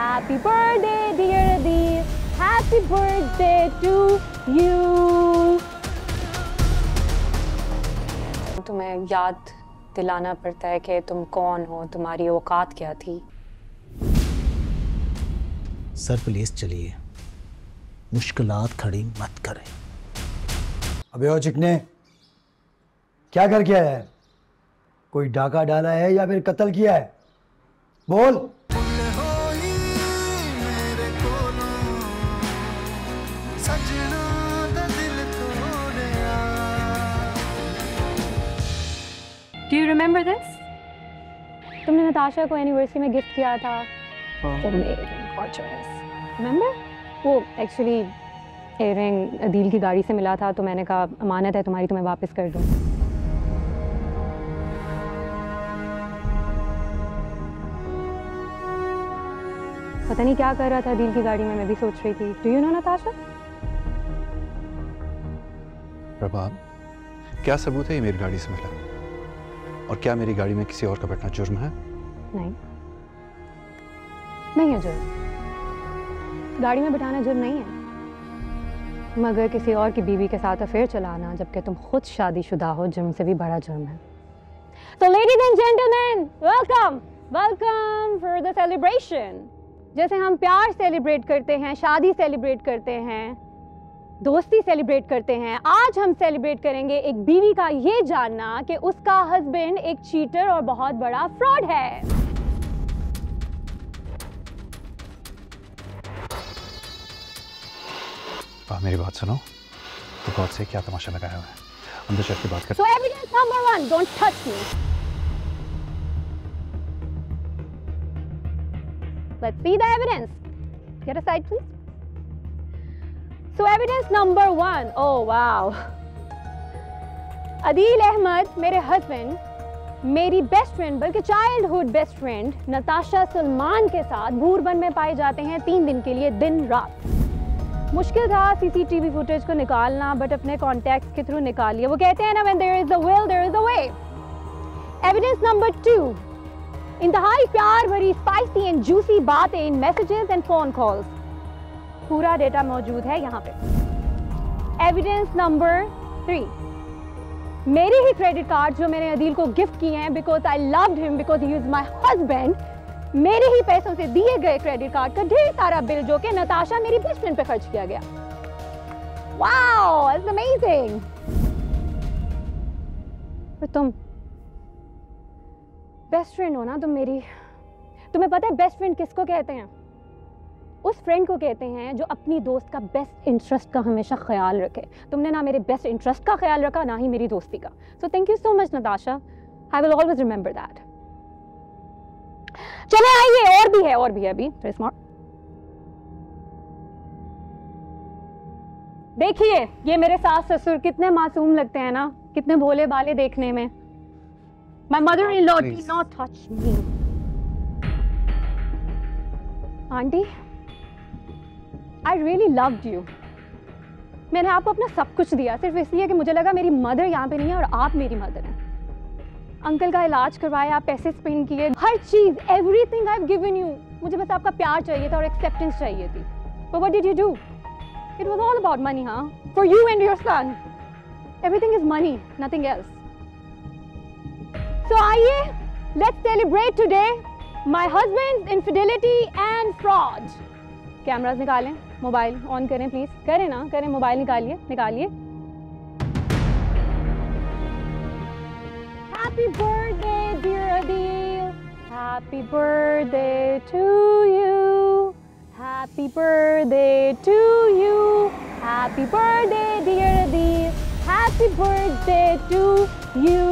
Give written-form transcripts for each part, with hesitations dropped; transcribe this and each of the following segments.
Happy birthday dear Adil. Happy birthday to you. तुम्हें याद दिलाना पड़ता है कि तुम कौन हो, तुम्हारी औकात क्या थी। सर प्लीज चलिए, मुश्किलात खड़ी मत करें। अबे ओ चिकने, क्या करके आया है? कोई डाका डाला है या फिर कत्ल किया है? बोल। Do you remember this? तुमने नताशा को एनिवर्सरी में गिफ्ट किया था। Amazing, gorgeous. Remember? वो एक्चुअली इयररिंग अदील की गाड़ी से मिला था, तो मैंने कहा अमानत है तुम्हारी, तुम्हें वापस कर दूं। पता नहीं क्या कर रहा था अदील की गाड़ी में, मैं भी सोच रही थी। Do you know Natasha? प्रभात, क्या सबूत है ये मेरी गाड़ी से मिला? और क्या मेरी गाड़ी में किसी और का बैठना जुर्म है? नहीं, नहीं है जुर्म। गाड़ी में बिठाना जुर्म नहीं है, मगर किसी और की बीवी के साथ अफेयर चलाना, जबकि तुम खुद शादीशुदा हो, जुर्म से भी बड़ा जुर्म है। So ladies and gentlemen, welcome, welcome for the celebration. जैसे हम प्यार सेलिब्रेट करते हैं, शादी सेलिब्रेट करते हैं, दोस्ती सेलिब्रेट करते हैं, आज हम सेलिब्रेट करेंगे एक बीवी का ये जानना कि उसका हस्बैंड एक चीटर और बहुत बड़ा फ्रॉड है। मेरी बात सुनो, तो गॉड से क्या तमाशा लगाया हुआ है? अंदर चल के बात कर। So evidence number 1, don't touch me. Let's see the evidence. Get aside, please. So evidence number 1. Oh wow. Adeel Ahmad मेरे हस्बैंड मेरी बेस्ट फ्रेंड, बल्कि childhood best friend Natasha Salman के साथ भूरबन में पाए जाते हैं 3 दिन के लिए, दिन रात। मुश्किल था सीसीटीवी फुटेज को निकालना, बट अपने कॉन्टैक्ट्स के थ्रू निकाल लिया। वो कहते हैं ना, when there is a will there is a way. Evidence number 2. इंतहाई प्यार भरी स्पाइसी एंड जूसी बातें इन मैसेजेस एंड फोन कॉल्स, पूरा डेटा मौजूद है यहाँ पे। एविडेंस नंबर 3, मेरे ही क्रेडिट कार्ड जो मैंने अदील को गिफ्ट किए हैं, because I loved him, because he is my husband, मेरे ही पैसों से दिए गए क्रेडिट कार्ड का ढेर सारा बिल जो कि नताशा मेरी बेस्ट फ्रेंड पे खर्च किया गया। Wow, it's amazing. पर तुम बेस्ट फ्रेंड हो ना तुम मेरी। तुम्हें पता है बेस्ट फ्रेंड किसको कहते हैं? उस फ्रेंड को कहते हैं जो अपनी दोस्त का बेस्ट इंटरेस्ट का हमेशा ख्याल रखे। तुमने ना मेरे बेस्ट इंटरेस्ट का ख्याल रखा, ना ही मेरी दोस्ती का। So thank you so much Natasha, I will always remember that. चले आइए, और भी है अभी। स्मार्ट देखिए, ये मेरे सास ससुर कितने मासूम लगते हैं ना, कितने भोले भाले देखने में। My mother-in-law did not touch me. Aunty, I really loved you. मैंने आपको अपना सब कुछ दिया सिर्फ इसलिए कि मुझे लगा मेरी मदर यहाँ पे नहीं है और आप मेरी मदर हैं। अंकल का इलाज करवाया, पैसे स्पेंड किए, हर चीज, everything I've given you. मुझे बस आपका प्यार चाहिए था और एक्सेप्टेंस चाहिए थी। But what did you do? It was all about money, huh? For you and your son. Everything is money, nothing else. So आइए, let's celebrate today my husband's infidelity and fraud. Cameras निकालें, mobile on करें please. करें ना, करें, mobile निकालिए। Happy birthday dear Adil. Happy birthday to you. Happy birthday to you. Happy birthday dear Adil. Happy birthday to you.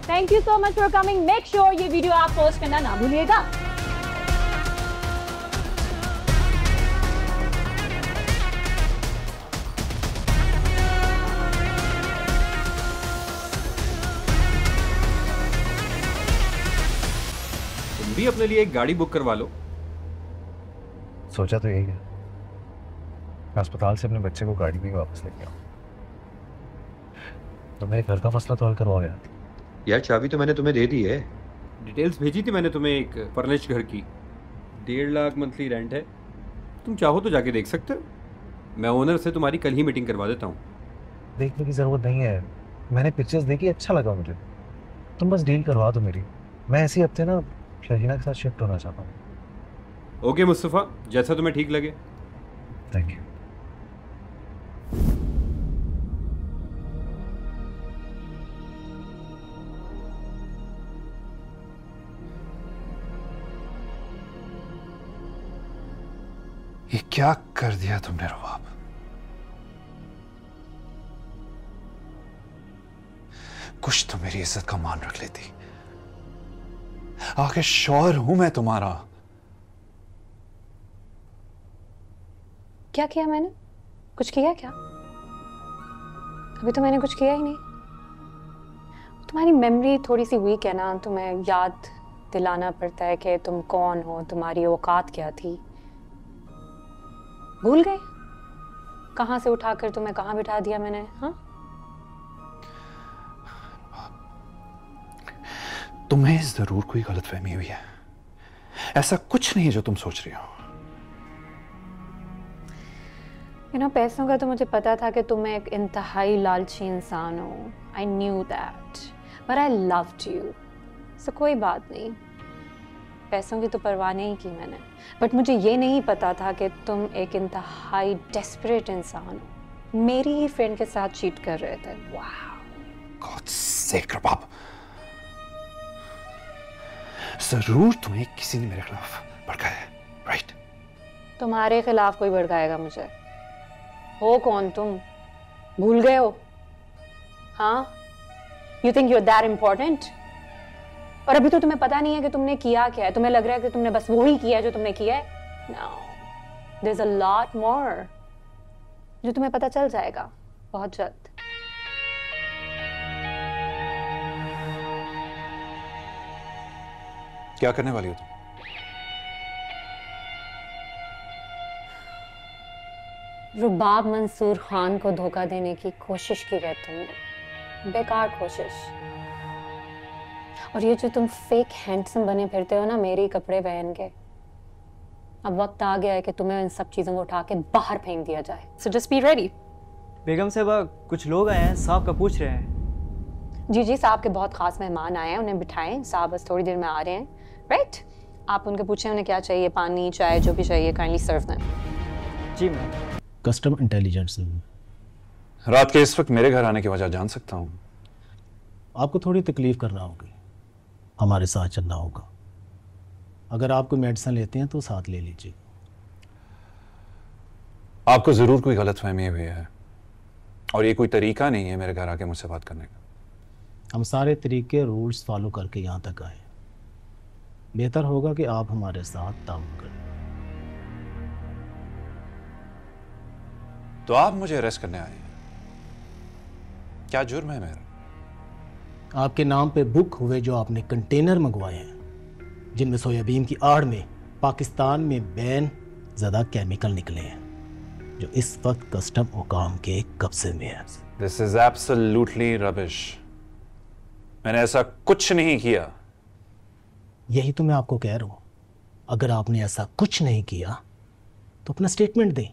Thank you so much for coming. Make sure ये video आप post करना ना भूलिएगा। तुम भी अपने लिए एक गाड़ी बुक करवा लो। सोचा तो यही है, मैं अस्पताल से अपने बच्चे को गाड़ी में ही वापस लेके आऊँ। तो मेरे घर का मसला तो हल करवाओ यार। यार चाबी तो मैंने तुम्हें दे दी है। डिटेल्स भेजी थी मैंने तुम्हें एक फर्निश्ड घर की। 1.5 लाख मंथली रेंट है, तुम चाहो तो जाके देख सकते हो। मैं ओनर से तुम्हारी कल ही मीटिंग करवा देता हूँ। देखने की ज़रूरत नहीं है, मैंने पिक्चर्स देखी, अच्छा लगा मुझे। तुम बस डील करवा दो मेरी। मैं इसी हफ्ते ना शहीना के साथ शिफ्ट होना चाहता हूँ। ओके मुस्तफ़ा, जैसा तुम्हें ठीक लगे। Thank you. ये क्या कर दिया तुमने रबाब? कुछ तो मेरी इज्जत का मान रख लेती। आखिर शौहर हूं मैं तुम्हारा। क्या किया मैंने? कुछ किया क्या? अभी तो मैंने कुछ किया ही नहीं। तुम्हारी मेमोरी थोड़ी सी वीक है ना, तुम्हें याद दिलाना पड़ता है कि तुम कौन हो, तुम्हारी औकात क्या थी। भूल गए कहां से उठाकर तुम्हें कहां बिठा दिया मैंने? हाँ, तुम्हें जरूर कोई गलतफहमी हुई है। ऐसा कुछ नहीं है जो तुम सोच रही हो। पैसों का तो मुझे पता था कि तुम एक इंतहाई लालची इंसान हो। I knew that, but I loved you. So कोई बात नहीं, पैसों की तो परवाह नहीं की मैंने, बट मुझे ये नहीं पता था कि तुम एक इंतहाई डेस्परेट इंसान हो। मेरी ही फ्रेंड के साथ चीट कर रहे थे। वाह। गॉड सेक रबाब, जरूर तुम्हें किसी ने मेरे खिलाफ भड़काया है, राइट? तुम्हारे खिलाफ कोई भड़काएगा मुझे? हो कौन तुम? भूल गए हो? हाँ, you think you are that important? और अभी तो तुम्हें पता नहीं है कि तुमने किया क्या है। तुम्हें लग रहा है कि तुमने बस वो ही किया है जो तुमने किया है। No, there is a lot more जो तुम्हें पता चल जाएगा बहुत जल्द। क्या करने वाली हो तुम? रुबाब मंसूर खान को धोखा देने की कोशिश की है तुमने, बेकार कोशिश। और ये जो तुम फेक हैंडसम बने फिरते हो ना मेरे कपड़े पहन के, अब वक्त आ गया है कि तुम्हें इन सब चीजों को उठा के बाहर फेंक दिया जाए। So just be ready. बेगम साहबा, कुछ लोग आए हैं, साहब का पूछ रहे हैं। जी जी, साहब के बहुत खास मेहमान आए हैं, उन्हें बिठाएं। साहब बस थोड़ी देर में आ रहे हैं। राइट, आप उनके पूछें उन्हें क्या चाहिए, पानी, चाय, जो भी चाहिए, काइंडली सर्व देम। जी मैम। Custom intelligence. रात के इस वक्त मेरे घर आने की वजह जान सकता हूँ? आपको थोड़ी तकलीफ करना होगी, हमारे साथ चलना होगा। अगर आप कोई मेडिसिन लेते हैं तो साथ ले लीजिए। आपको जरूर कोई गलतफहमी हुई है, और ये कोई तरीका नहीं है मेरे घर आके मुझसे बात करने का। हम सारे तरीके, रूल्स फॉलो करके यहाँ तक आए। बेहतर होगा कि आप हमारे साथ ताउन करें। तो आप मुझे अरेस्ट करने आए हैं? क्या जुर्म है मेरा? आपके नाम पे बुक हुए जो आपने कंटेनर मंगवाए हैं, जिनमें सोयाबीन की आड़ में पाकिस्तान में बैन ज़्यादा केमिकल निकले हैं, जो इस वक्त कस्टम हुकाम के कब्जे में है। This is absolutely rubbish. मैंने ऐसा कुछ नहीं किया। यही तो मैं आपको कह रहा हूं। अगर आपने ऐसा कुछ नहीं किया तो अपना स्टेटमेंट दें,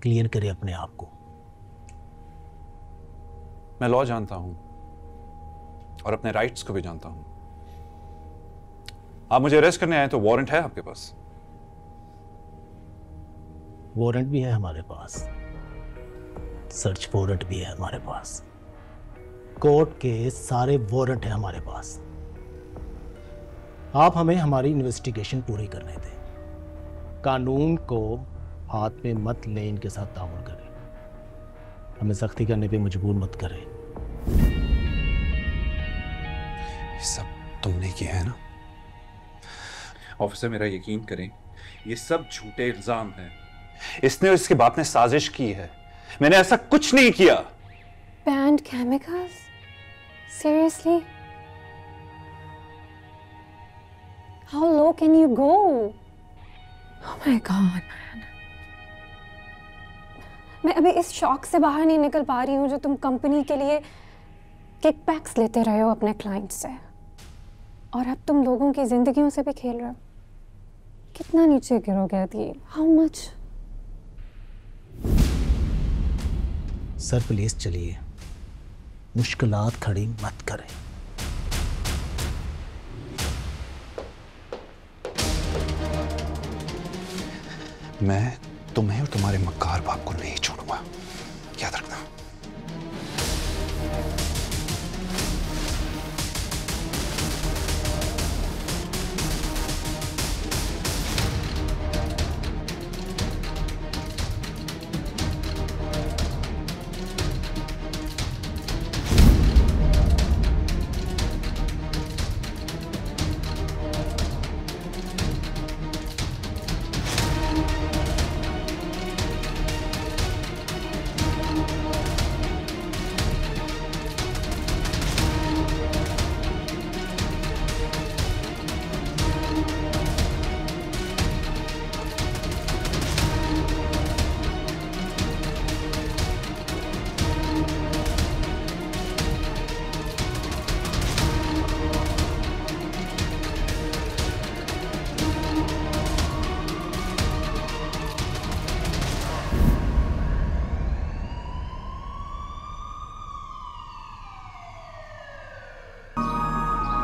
क्लियर करें अपने आप को। मैं लॉ जानता हूं और अपने राइट्स को भी जानता हूं। आप मुझे अरेस्ट करने आए तो वारंट है आपके पास? वारंट भी है हमारे पास, सर्च वारंट भी है हमारे पास, कोर्ट के सारे वारंट है हमारे पास। आप हमें हमारी इन्वेस्टिगेशन पूरी करने दें। कानून को हाथ में मत लें, इनके साथ ताउन करें। हमें सख्ती करने पे मजबूर मत करें। ये सब तुमने किया है ना? ऑफिसर, मेरा यकीन करें, ये सब झूठे इल्जाम हैं। इसने और इसके बाप ने साजिश की है। मैंने ऐसा कुछ नहीं किया। Banned chemicals? Seriously? How low can you go? Oh my God, man. मैं अभी इस शॉक से बाहर नहीं निकल पा रही हूँ जो तुम कंपनी के लिए किकबैक्स लेते रहे हो अपने क्लाइंट से, और अब तुम लोगों की जिंदगियों से भी खेल रहे हो। कितना नीचे गिरोगे Adeel? How much? Sir please चलिए, मुश्किलात खड़ी मत करें। मैं तुम्हें और तुम्हारे मक्कार बाप को नहीं छोड़ूंगा, याद रखना।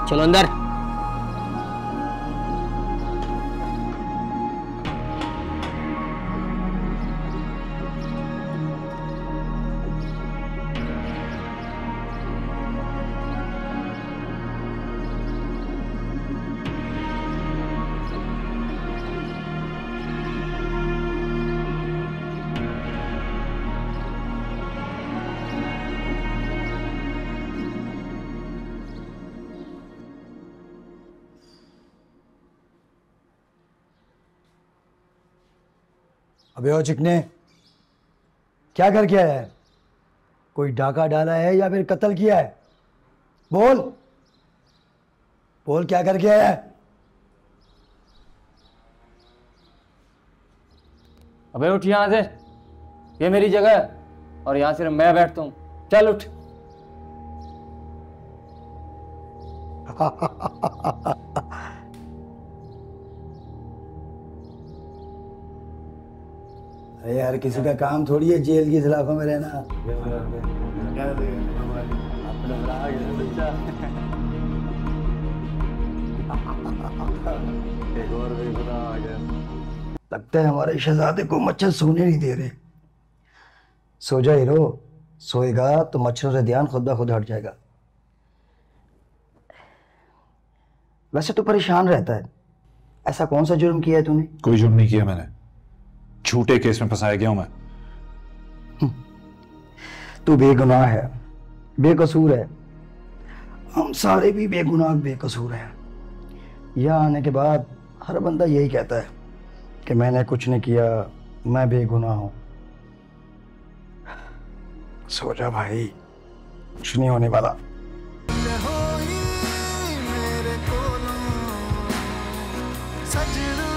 चलो अंदर। अबे ओ चिकने, क्या करके आया है? कोई डाका डाला है या फिर कत्ल किया है? बोल बोल, क्या करके आया है? अबे उठ यहाँ से, ये मेरी जगह है और यहाँ सिर्फ मैं बैठता हूँ। चल उठ। अरे यार, किसी का काम थोड़ी है जेल की सलाखों में रहना। लगता है हमारे शहजादे को मच्छर सोने नहीं दे रहे। सो जा हीरो, सोएगा तो मच्छरों से ध्यान खुद ब खुद हट जाएगा। वैसे तो परेशान रहता है, ऐसा कौन सा जुर्म किया है तूने? कोई जुर्म नहीं किया मैंने, झूठे केस में फंसाया गया हूं मैं। तू बेगुनाह है, बेकसूर है। हम सारे भी बेगुनाह बेकसूर हैं। यहाँ आने के बाद हर बंदा यही कहता है कि मैंने कुछ नहीं किया, मैं बेगुनाह हूँ। सो जा भाई, कुछ नहीं होने वाला। सजना